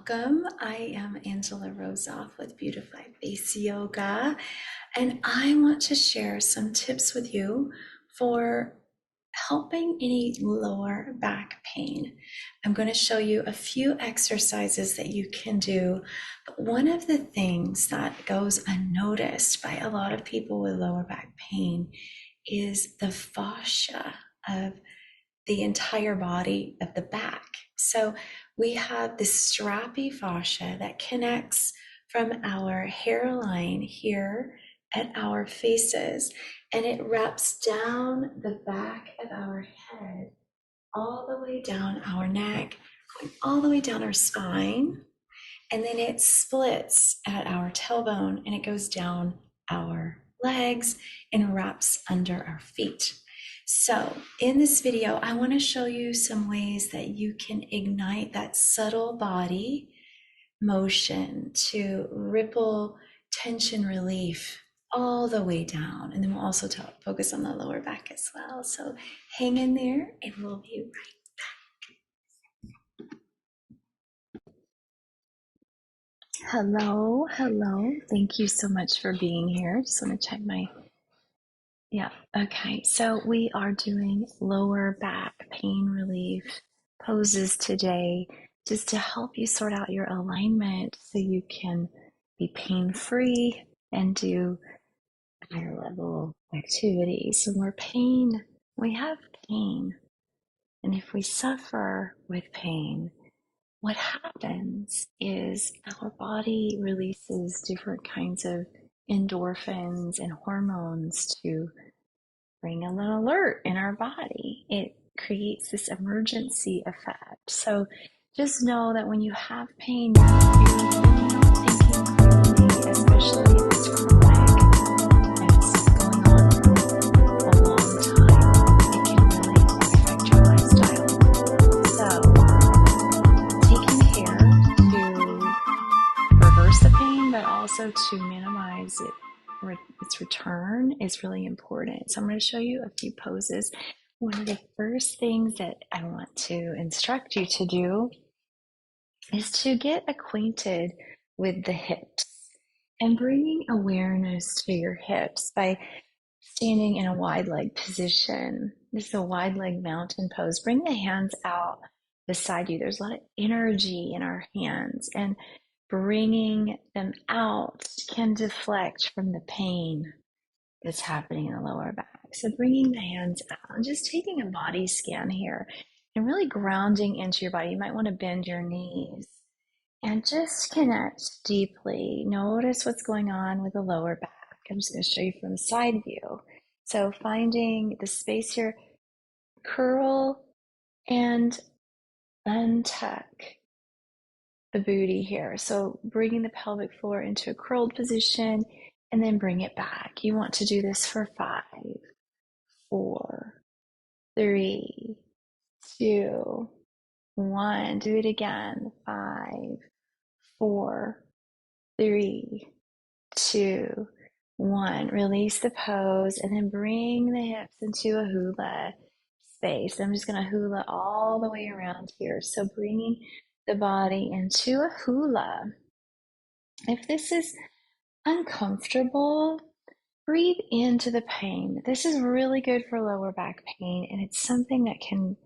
welcome. I am Angela Rosoff with Beautified Face Yoga, and I want to share some tips with you for helping any lower back pain. I'm going to show you a few exercises that you can do, but one of the things that goes unnoticed by a lot of people with lower back pain is the fascia of the entire body of the back. So we have this strappy fascia that connects from our hairline here at our faces, and it wraps down the back of our head, all the way down our neck, going all the way down our spine, and then it splits at our tailbone and it goes down our legs and wraps under our feet. So in this video, I want to show you some ways that you can ignite that subtle body motion to ripple tension relief all the way down. And then we'll also focus on the lower back as well. So hang in there and we'll be right. Hello. Thank you so much for being here. Just want to check okay. So we are doing lower back pain relief poses today just to help you sort out your alignment so you can be pain-free and do higher level activities. So we have pain. And if we suffer with pain, what happens is our body releases different kinds of endorphins and hormones to bring an alert in our body. It creates this emergency effect. So just know that when you have pain, you're thinking clearly, especially if it's chronic and it's going on for a long time. It can really affect your lifestyle. So taking care to reverse the pain, but also to minimize its return is really important. So I'm going to show you a few poses. One of the first things that I want to instruct you to do is to get acquainted with the hips and bringing awareness to your hips by standing in a wide leg position. This is a wide leg mountain pose. Bring the hands out beside you. There's a lot of energy in our hands, and bringing them out can deflect from the pain that's happening in the lower back. So bringing the hands out and just taking a body scan here and really grounding into your body. You might want to bend your knees and just connect deeply. Notice what's going on with the lower back. I'm just going to show you from the side view. So finding the space here, curl and untuck the booty here. So bringing the pelvic floor into a curled position and then bring it back. You want to do this for 5, 4, 3, 2, 1. Do it again. 5, 4, 3, 2, 1. Release the pose and then bring the hips into a hula space. I'm just going to hula all the way around here. So bringing the body into a hula. If this is uncomfortable, breathe into the pain. This is really good for lower back pain, and it's something that can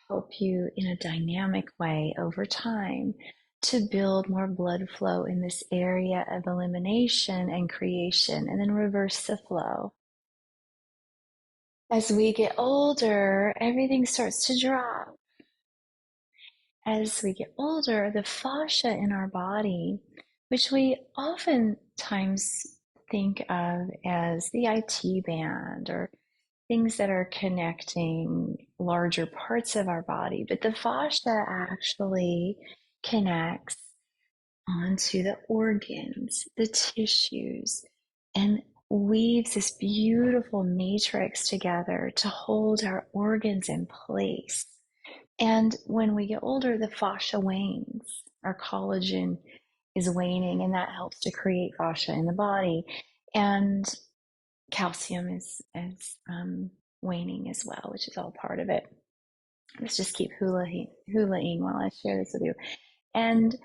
help you in a dynamic way over time to build more blood flow in this area of elimination and creation, and then reverse the flow. As we get older, everything starts to drop. As we get older, the fascia in our body, which we oftentimes think of as the IT band or things that are connecting larger parts of our body, but the fascia actually connects onto the organs, the tissues, and weaves this beautiful matrix together to hold our organs in place. And when we get older, the fascia wanes. Our collagen is waning, and that helps to create fascia in the body. And calcium is waning as well, which is all part of it. Let's just keep hulaing while I share this with you. And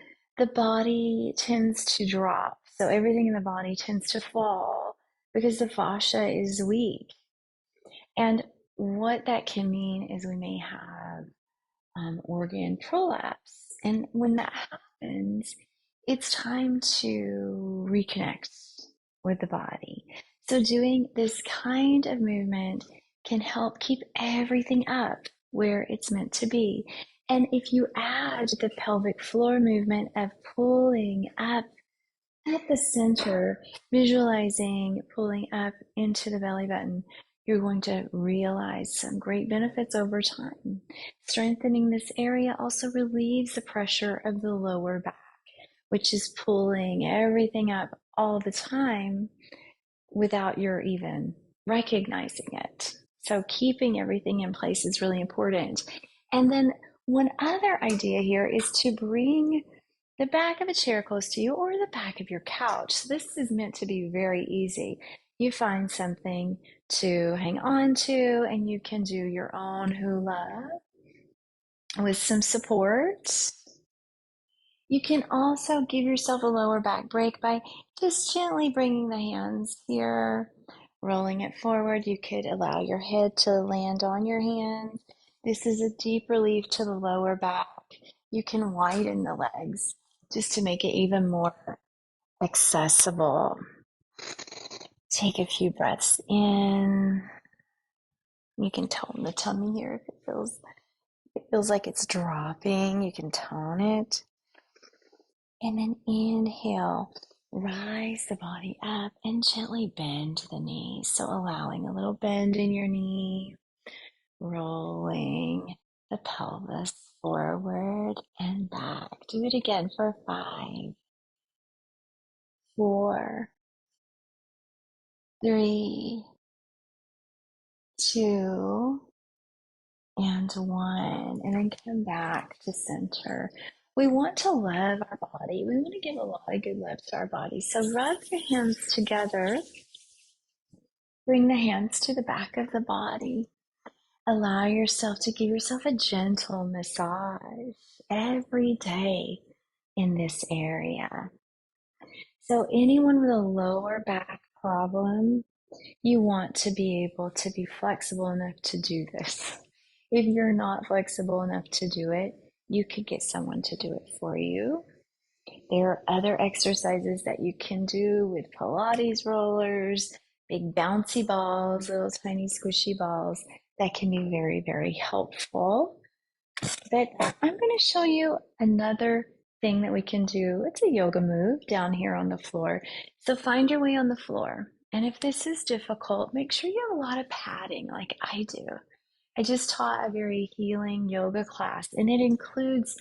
the body tends to drop. So everything in the body tends to fall because the fascia is weak. And what that can mean is we may have organ prolapse. And when that happens, it's time to reconnect with the body. So doing this kind of movement can help keep everything up where it's meant to be. And if you add the pelvic floor movement of pulling up at the center, visualizing pulling up into the belly button, you're going to realize some great benefits over time. Strengthening this area also relieves the pressure of the lower back, which is pulling everything up all the time without your even recognizing it. So keeping everything in place is really important. And then one other idea here is to bring the back of a chair close to you or the back of your couch. So this is meant to be very easy. You find something to hang on to, and you can do your own hula with some support. You can also give yourself a lower back break by just gently bringing the hands here, rolling it forward. You could allow your head to land on your hands. This is a deep relief to the lower back. You can widen the legs just to make it even more accessible. Take a few breaths in. You can tone the tummy here if it feels like it's dropping. You can tone it. And then inhale, rise the body up and gently bend the knees. So allowing a little bend in your knee, rolling the pelvis forward and back. Do it again for 5, 4, 3, 2, and 1. And then come back to center. We want to love our body. We want to give a lot of good love to our body. So rub your hands together. Bring the hands to the back of the body. Allow yourself to give yourself a gentle massage every day in this area. So anyone with a lower back problem, you want to be able to be flexible enough to do this. If you're not flexible enough to do it, you could get someone to do it for you. There are other exercises that you can do with Pilates rollers, big bouncy balls, little tiny squishy balls that can be very, very helpful. But I'm going to show you another thing that we can do. It's a yoga move down here on the floor. So find your way on the floor. And if this is difficult, make sure you have a lot of padding like I do. I just taught a very healing yoga class, and it includes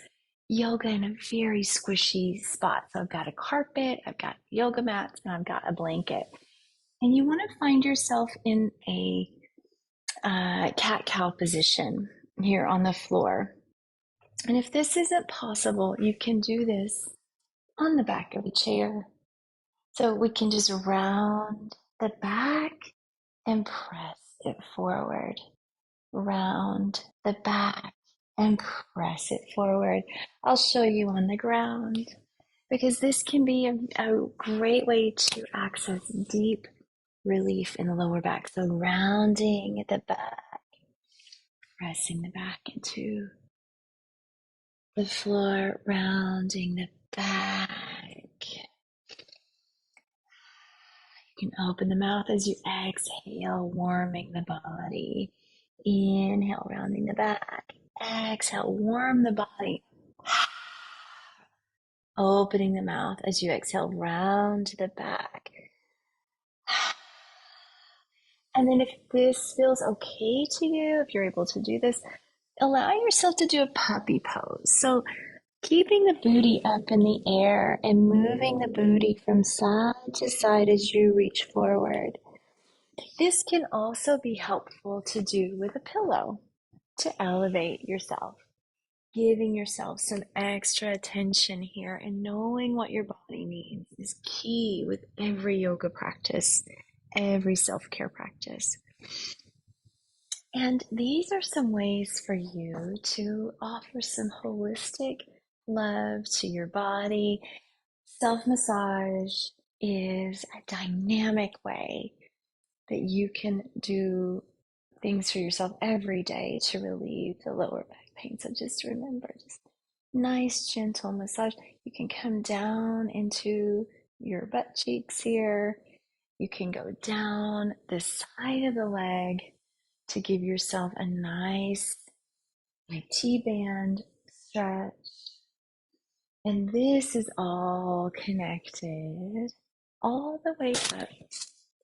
yoga in a very squishy spot. So I've got a carpet, I've got yoga mats, and I've got a blanket. And you want to find yourself in a cat-cow position here on the floor. And if this isn't possible, you can do this on the back of a chair. So we can just round the back and press it forward. Round the back and press it forward. I'll show you on the ground because this can be a great way to access deep relief in the lower back. So rounding the back, pressing the back into the floor, rounding the back. You can open the mouth as you exhale, warming the body. Inhale, rounding the back. Exhale, warm the body. Opening the mouth as you exhale, round the back. And then if this feels okay to you, if you're able to do this, allow yourself to do a puppy pose. So keeping the booty up in the air and moving the booty from side to side as you reach forward. This can also be helpful to do with a pillow to elevate yourself. Giving yourself some extra attention here and knowing what your body needs is key with every yoga practice, every self-care practice. And these are some ways for you to offer some holistic love to your body. Self massage is a dynamic way that you can do things for yourself every day to relieve the lower back pain. So just remember, just nice, gentle massage. You can come down into your butt cheeks here. You can go down the side of the leg to give yourself a nice like T-band stretch. And this is all connected all the way up,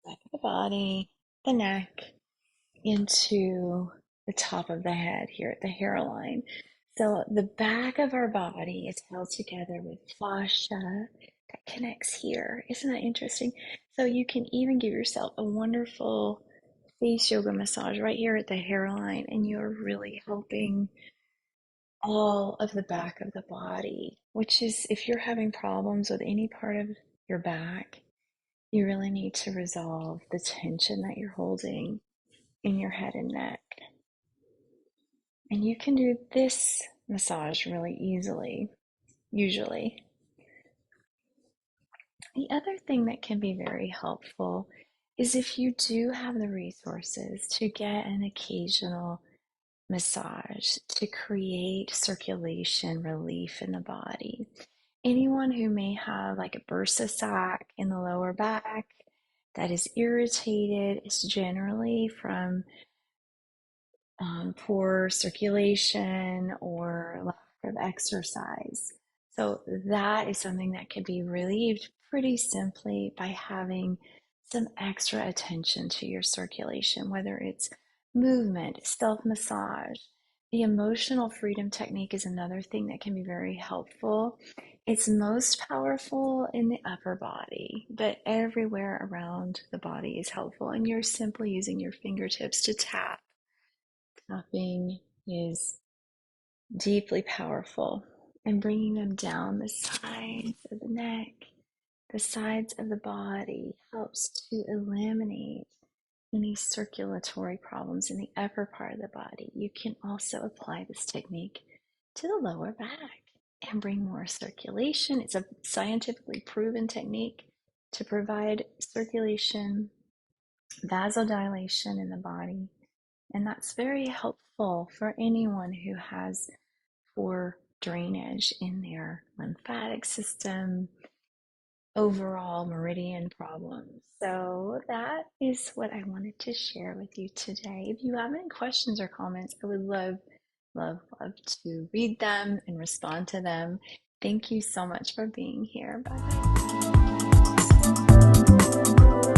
back of the body, the neck, into the top of the head here at the hairline. So the back of our body is held together with fascia that connects here. Isn't that interesting? So you can even give yourself a wonderful face yoga massage right here at the hairline, and you're really helping all of the back of the body, which is if you're having problems with any part of your back, you really need to resolve the tension that you're holding in your head and neck. And you can do this massage really easily, usually. The other thing that can be very helpful is if you do have the resources to get an occasional massage to create circulation relief in the body. Anyone who may have like a bursa sac in the lower back that is irritated is generally from poor circulation or lack of exercise. So that is something that can be relieved pretty simply by having some extra attention to your circulation, whether it's movement, self-massage. The emotional freedom technique is another thing that can be very helpful. It's most powerful in the upper body, but everywhere around the body is helpful. And you're simply using your fingertips to tap. Tapping is deeply powerful, and bringing them down the sides of the neck, the sides of the body helps to eliminate any circulatory problems in the upper part of the body. You can also apply this technique to the lower back and bring more circulation. It's a scientifically proven technique to provide circulation, vasodilation in the body. And that's very helpful for anyone who has poor drainage in their lymphatic system, overall meridian problems. So that is what I wanted to share with you today. If you have any questions or comments, I would love to read them and respond to them. Thank you so much for being here. Bye bye.